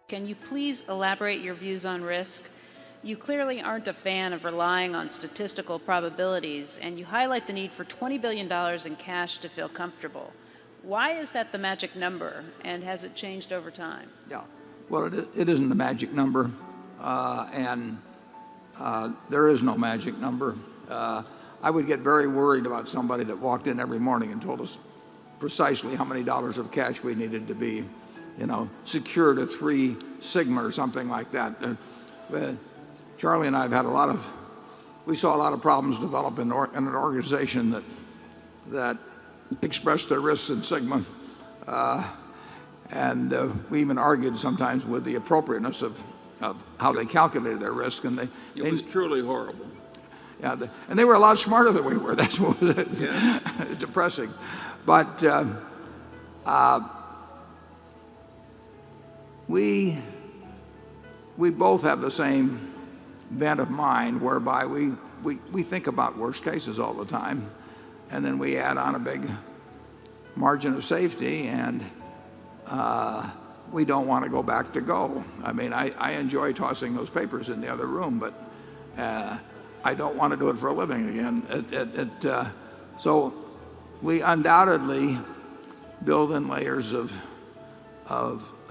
Can you please elaborate your views on risk? You clearly aren't a fan of relying on statistical probabilities, and you highlight the need for $20 billion in cash to feel comfortable. Why is that the magic number, and has it changed over time? Yeah, well, it isn't the magic number, and there is no magic number. I would get very worried about somebody that walked in every morning and told us precisely how many dollars of cash we needed to be, secured at 3 sigma or something like that. Charlie and I have had we saw a lot of problems develop in an organization that expressed their risks in sigma, and we even argued sometimes with the appropriateness of how they calculated their risk, and it was truly horrible. Yeah, and they were a lot smarter than we were. That's what was yeah. depressing. But we both have the same bent of mind, whereby we think about worst cases all the time, and then we add on a big margin of safety, and we don't want to go back to go. I mean, I enjoy tossing those papers in the other room, but I don't want to do it for a living again. So we undoubtedly build in layers of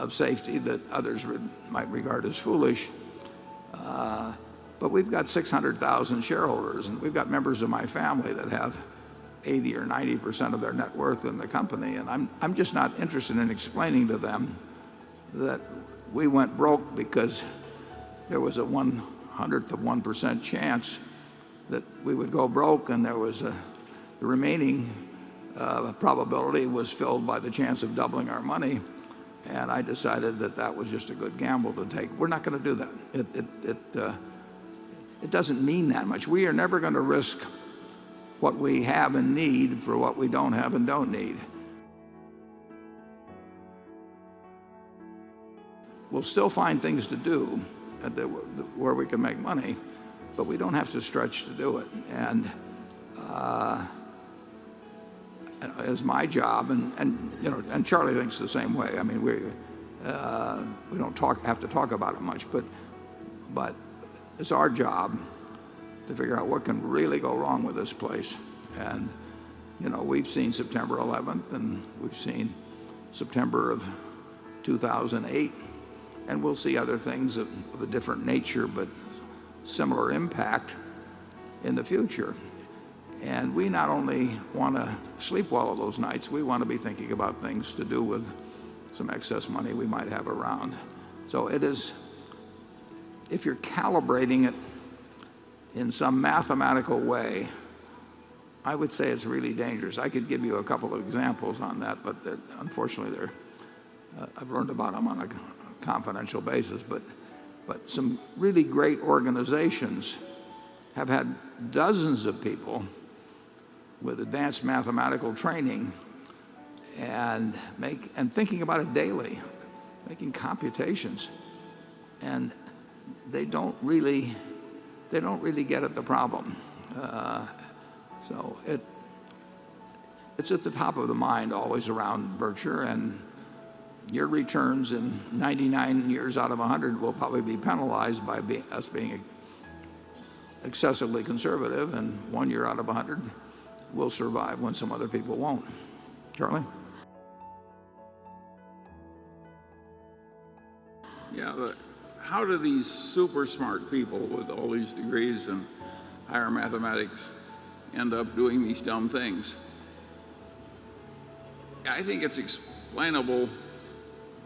safety that others might regard as foolish. But we've got 600,000 shareholders, and we've got members of my family that have 80 or 90% of their net worth in the company, and I'm just not interested in explaining to them that we went broke because there was a 1/100th of 1% chance that we would go broke, and there was the remaining probability was filled by the chance of doubling our money, and I decided that was just a good gamble to take. We're not going to do that. It doesn't mean that much. We are never going to risk what we have and need for what we don't have and don't need. We'll still find things to do where we can make money, but we don't have to stretch to do it. And it's my job, and Charlie thinks the same way. I mean, we don't have to talk about it much, but it's our job to figure out what can really go wrong with this place. And we've seen September 11th, and we've seen September of 2008, and we'll see other things of a different nature but similar impact in the future. And we not only want to sleep well of those nights, we want to be thinking about things to do with some excess money we might have around. So it is, if you're calibrating it in some mathematical way, I would say it's really dangerous. I could give you a couple of examples on that, but unfortunately I've learned about them on a confidential basis. But some really great organizations have had dozens of people with advanced mathematical training and thinking about it daily, making computations, and they don't really get at the problem. So it's at the top of the mind always around Berkshire, and your returns in 99 years out of 100 will probably be penalized by us being excessively conservative, and 1 year out of 100 will survive when some other people won't. Charlie? Yeah, but how do these super smart people with all these degrees in higher mathematics end up doing these dumb things? I think it's explainable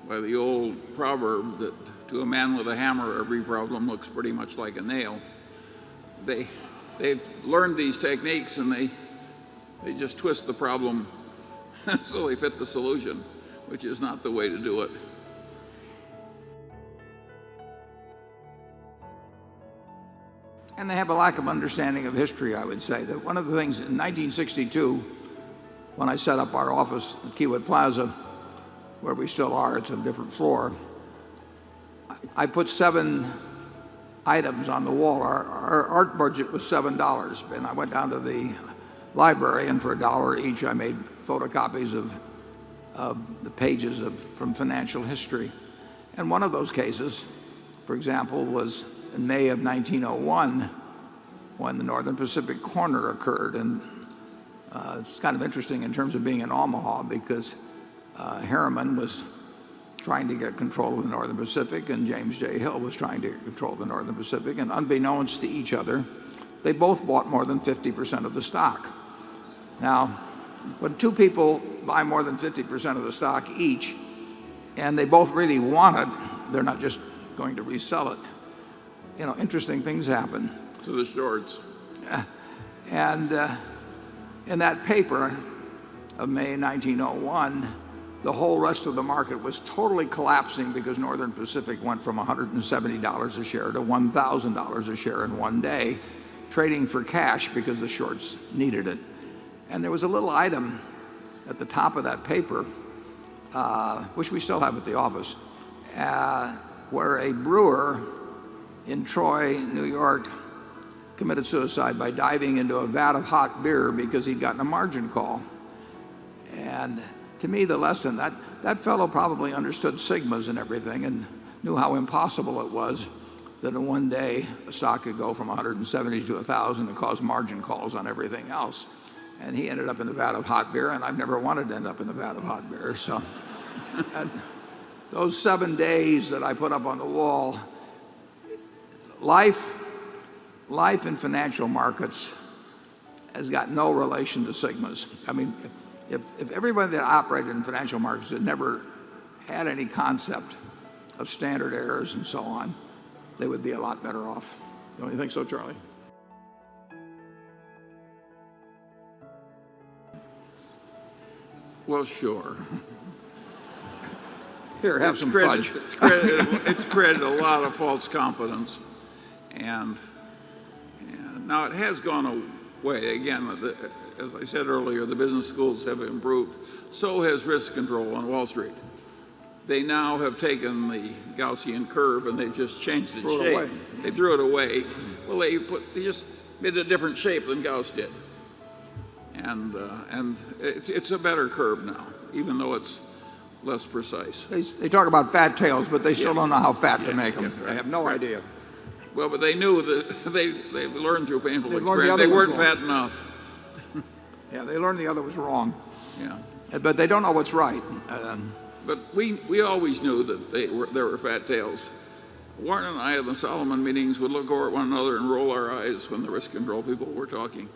by the old proverb that to a man with a hammer, every problem looks pretty much like a nail. They've learned these techniques, and they just twist the problem so they fit the solution, which is not the way to do it. And they have a lack of understanding of history, I would say. That one of the things in 1962, when I set up our office at Kiewit Plaza, where we still are, it's a different floor, I put 7 items on the wall. Our art budget was $7, and I went down to the library, and for $1 each I made photocopies of the pages from financial history. And one of those cases, for example, was in May of 1901 when the Northern Pacific corner occurred. And it's kind of interesting in terms of being in Omaha because Harriman was trying to get control of the Northern Pacific and James J. Hill was trying to get control of the Northern Pacific. And unbeknownst to each other, they both bought more than 50% of the stock. Now, when two people buy more than 50% of the stock each, and they both really want it, they're not just going to resell it. Interesting things happen. To the shorts. And in that paper of May 1901, the whole rest of the market was totally collapsing because Northern Pacific went from $170 a share to $1,000 a share in one day, trading for cash because the shorts needed it. And there was a little item at the top of that paper, which we still have at the office, where a brewer in Troy, New York, committed suicide by diving into a vat of hot beer because he'd gotten a margin call. And to me, the lesson, that fellow probably understood sigmas and everything and knew how impossible it was that in one day a stock could go from 170 to 1,000 and cause margin calls on everything else. And he ended up in a vat of hot beer, and I've never wanted to end up in a vat of hot beer. So and those 7 days that I put up on the wall, life in financial markets has got no relation to sigmas. I mean, if everybody that operated in financial markets had never had any concept of standard errors and so on, they would be a lot better off. Don't you think so, Charlie? Well, sure. Here, have some credit, fudge. It's created a lot of false confidence. And now it has gone away. Again, as I said earlier, the business schools have improved. So has risk control on Wall Street. They now have taken the Gaussian curve and they've just changed its Threw it shape. away. They threw it away. Well, they just made a different shape than Gauss did. And it's a better curve now, even though it's less precise. They talk about fat tails, but they still don't know how fat to make them. right. They have no idea. Well, but they knew that they learned through painful They learned the experience. other They was weren't wrong. fat enough. Yeah, they learned the other was wrong. Yeah. But they don't know what's right. But we always knew that there were fat tails. Warren and I at the Solomon meetings would look over at one another and roll our eyes when the risk control people were talking.